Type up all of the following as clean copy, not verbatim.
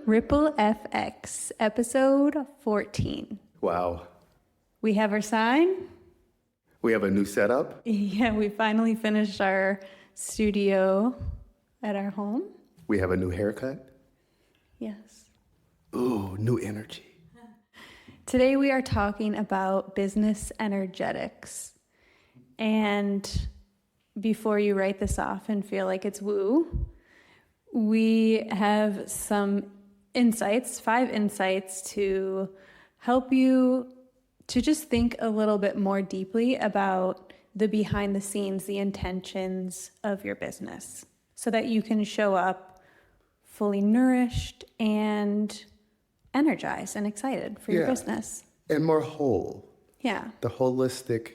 RippleFX, episode 14. Wow. We have our sign. We have a new setup. Yeah, we finally finished our studio at our home. We have a new haircut. Yes. Ooh, new energy. Today we are talking about business energetics. And before you write this off and feel like it's woo, we have some insights, 5 insights to help you to just think a little bit more deeply about the behind the scenes, the intentions of your business, so that you can show up fully nourished and energized and excited for your business. And more whole. Yeah. The holistic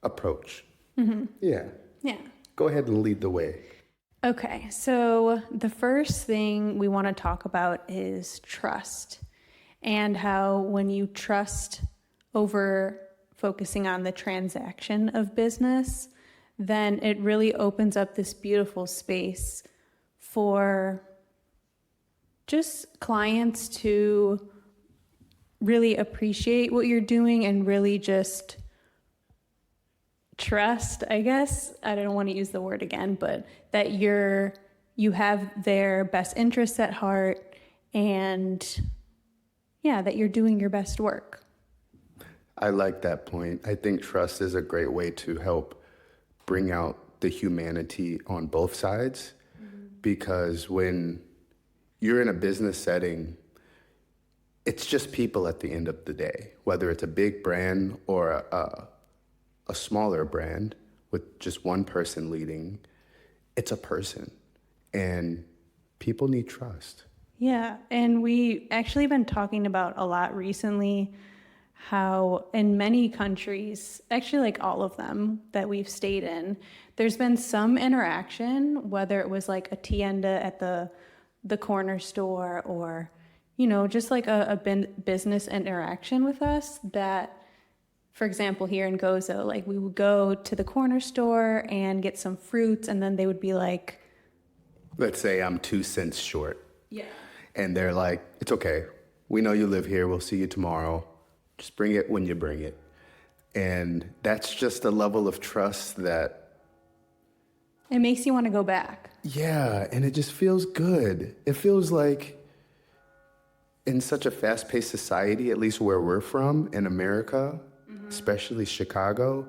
approach. Mm-hmm. Yeah. Yeah. Go ahead and lead the way. Okay, so the first thing we want to talk about is trust, and how when you trust over focusing on the transaction of business, then it really opens up this beautiful space for just clients to really appreciate what you're doing and really just trust, I guess. I don't want to use the word again, but that you have their best interests at heart, and that you're doing your best work. I like that point. I think trust is a great way to help bring out the humanity on both sides, because when you're in a business setting, it's just people at the end of the day, whether it's a big brand or a smaller brand with just one person leading. It's a person, and people need trust. Yeah, and we actually been talking about a lot recently how in many countries, actually like all of them that we've stayed in, there's been some interaction, whether it was like a tienda at the corner store or, just like a business interaction with us that, for example, here in Gozo, like we would go to the corner store and get some fruits, and then they would be like, let's say I'm 2 cents short. Yeah. And they're like, it's okay. We know you live here. We'll see you tomorrow. Just bring it when you bring it. And that's just a level of trust that it makes you want to go back. Yeah, and it just feels good. It feels like in such a fast-paced society, at least where we're from in America, especially Chicago,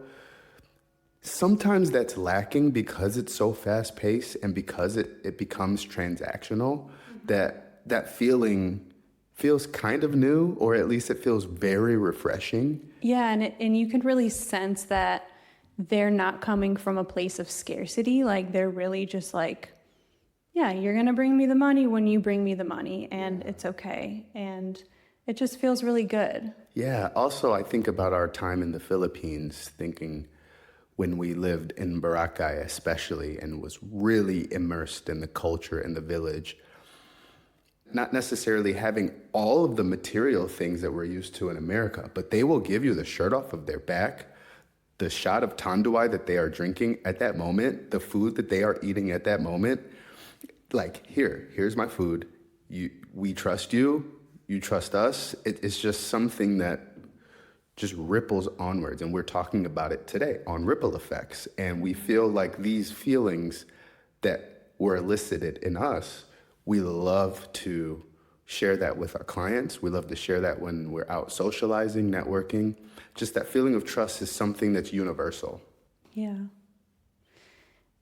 sometimes that's lacking because it's so fast-paced and because it becomes transactional, that feeling feels kind of new, or at least it feels very refreshing. Yeah, and you can really sense that they're not coming from a place of scarcity. Like they're really just like, yeah, you're going to bring me the money when you bring me the money, and it's okay. And it just feels really good. Yeah. Also, I think about our time in the Philippines, thinking when we lived in Boracay especially, and was really immersed in the culture and the village, not necessarily having all of the material things that we're used to in America, but they will give you the shirt off of their back, the shot of tanduay that they are drinking at that moment, the food that they are eating at that moment. Like, here's my food. We trust you. You trust us. It's just something that just ripples onwards. And we're talking about it today on RippleFX. And we feel like these feelings that were elicited in us, we love to share that with our clients. We love to share that when we're out socializing, networking. Just that feeling of trust is something that's universal. Yeah.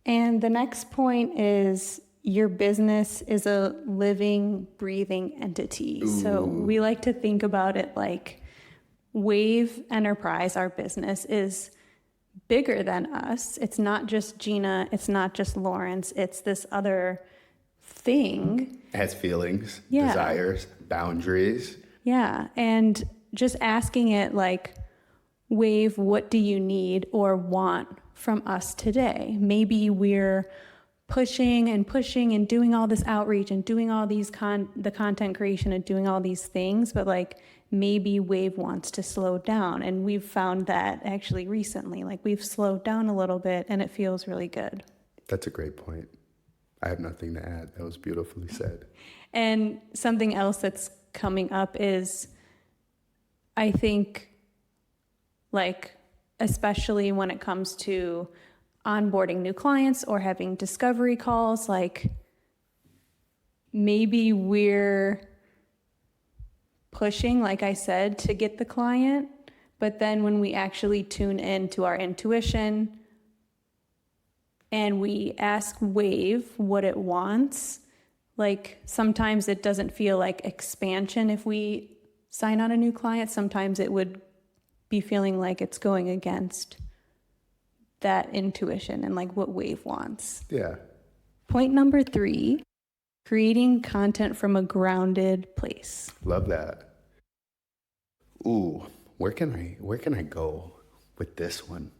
And the next point is your business is a living, breathing entity. Ooh. So we like to think about it like Wave Enterprise, our business, is bigger than us. It's not just Gina. It's not just Lawrence. It's this other thing. It has feelings, desires, boundaries. Yeah. And just asking it like, Wave, what do you need or want from us today? Maybe we're pushing and doing all this outreach and doing all these the content creation and doing all these things, but like maybe Wave wants to slow down. And we've found that actually recently, like we've slowed down a little bit and it feels really good. That's a great point. I have nothing to add. That was beautifully said. And something else that's coming up is, I think, like, especially when it comes to onboarding new clients or having discovery calls, like maybe we're pushing, like I said, to get the client, but then when we actually tune in to our intuition and we ask Wave what it wants, like sometimes it doesn't feel like expansion if we sign on a new client. Sometimes it would be feeling like it's going against that intuition and like what Wave wants. Yeah. Point number 3, creating content from a grounded place. Love that. Ooh, where can I go with this one?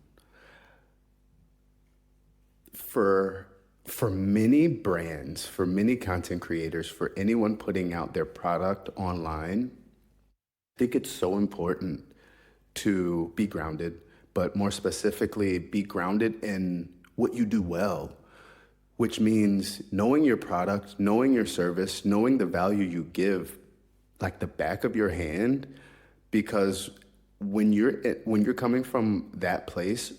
For many brands, for many content creators, for anyone putting out their product online, I think it's so important to be grounded, but more specifically, be grounded in what you do well, which means knowing your product, knowing your service, knowing the value you give like the back of your hand, because when you're coming from that place,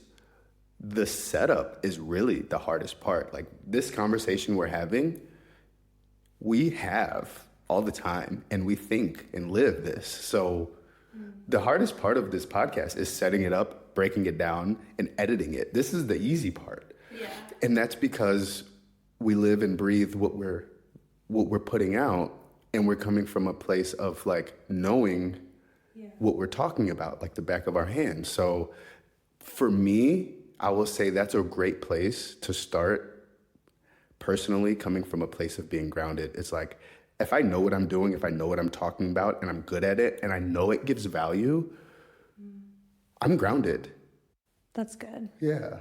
the setup is really the hardest part. Like this conversation we're having, we have all the time and we think and live this. So the hardest part of this podcast is setting it up, breaking it down, and editing it. This is the easy part. Yeah. And that's because we live and breathe what we're putting out, and we're coming from a place of like knowing what we're talking about, like the back of our hand. So for me, I will say that's a great place to start personally, coming from a place of being grounded. It's like, if I know what I'm doing, if I know what I'm talking about and I'm good at it and I know it gives value, I'm grounded. That's good. Yeah.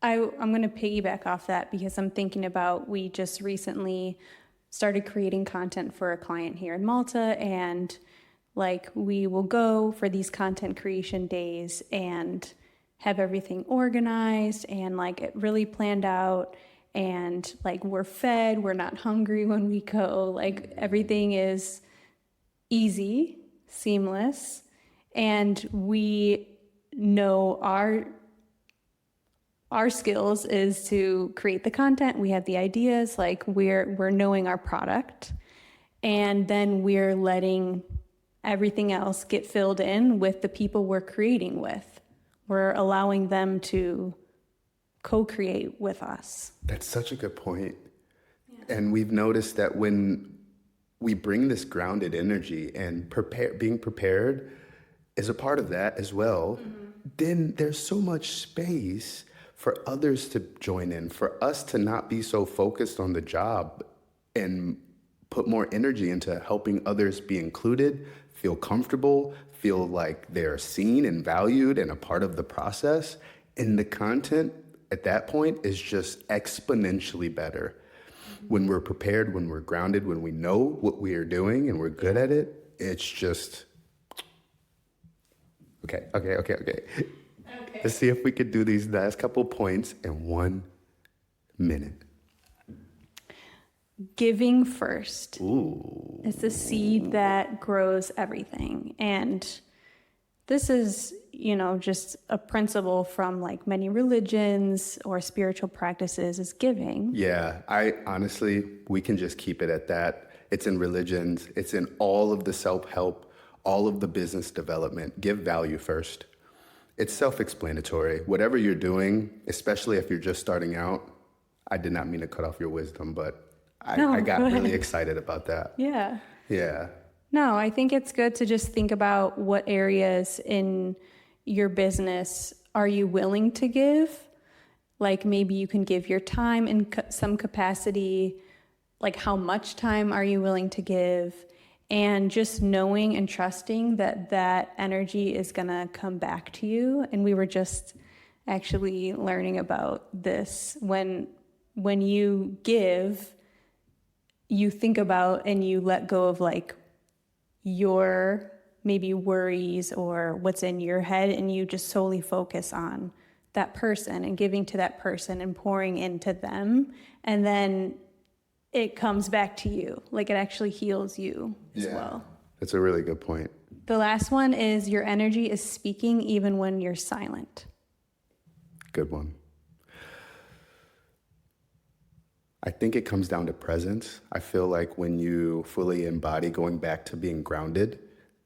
I'm going to piggyback off that because I'm thinking about, we just recently started creating content for a client here in Malta, and like we will go for these content creation days and have everything organized and like it really planned out, and like we're fed, we're not hungry when we go, like everything is easy, seamless, and we know our skills is to create the content. We have the ideas, like we're knowing our product, and then we're letting everything else get filled in with the people we're creating with. We're allowing them to co-create with us. That's such a good point. Yeah. And we've noticed that when we bring this grounded energy and being prepared is a part of that as well, then there's so much space for others to join in, for us to not be so focused on the job and put more energy into helping others be included, feel comfortable, feel like they're seen and valued and a part of the process. And the content at that point is just exponentially better. When we're prepared, when we're grounded, when we know what we are doing and we're good at it, it's just, okay. Let's see if we could do these last couple points in 1 minute. Giving first. Ooh. It's the seed that grows everything. And this is, just a principle from like many religions or spiritual practices, is giving. Yeah, we can just keep it at that. It's in religions. It's in all of the self-help, all of the business development. Give value first. It's self-explanatory. Whatever you're doing, especially if you're just starting out, I did not mean to cut off your wisdom, but I got really excited about that. Yeah. Yeah. No, I think it's good to just think about what areas in your business are you willing to give? Like maybe you can give your time in some capacity. Like how much time are you willing to give? And just knowing and trusting that energy is going to come back to you. And we were just actually learning about this. When you give, you think about and you let go of like your maybe worries or what's in your head, and you just solely focus on that person and giving to that person and pouring into them. And then it comes back to you. Like it actually heals you as well. That's a really good point. The last one is your energy is speaking even when you're silent. Good one. I think it comes down to presence. I feel like when you fully embody going back to being grounded,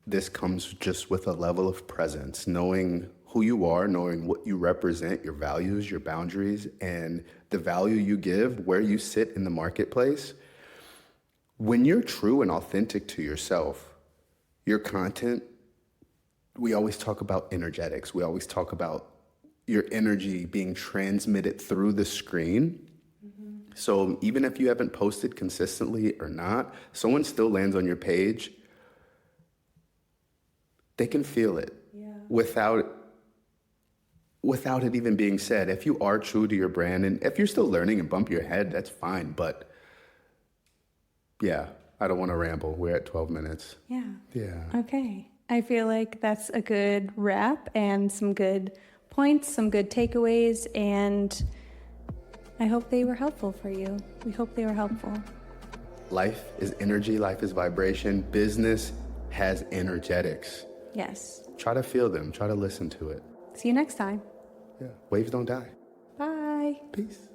this comes just with a level of presence, knowing who you are, knowing what you represent, your values, your boundaries, and the value you give, where you sit in the marketplace. When you're true and authentic to yourself, your content, we always talk about energetics. We always talk about your energy being transmitted through the screen. So even if you haven't posted consistently or not, someone still lands on your page, they can feel it without it even being said. If you are true to your brand, and if you're still learning and bump your head, that's fine. But yeah, I don't want to ramble. We're at 12 minutes. Yeah. Okay. I feel like that's a good wrap and some good points, some good takeaways, and I hope they were helpful for you. We hope they were helpful. Life is energy, life is vibration. Business has energetics. Yes. Try to feel them, try to listen to it. See you next time. Yeah. Waves don't die. Bye. Peace.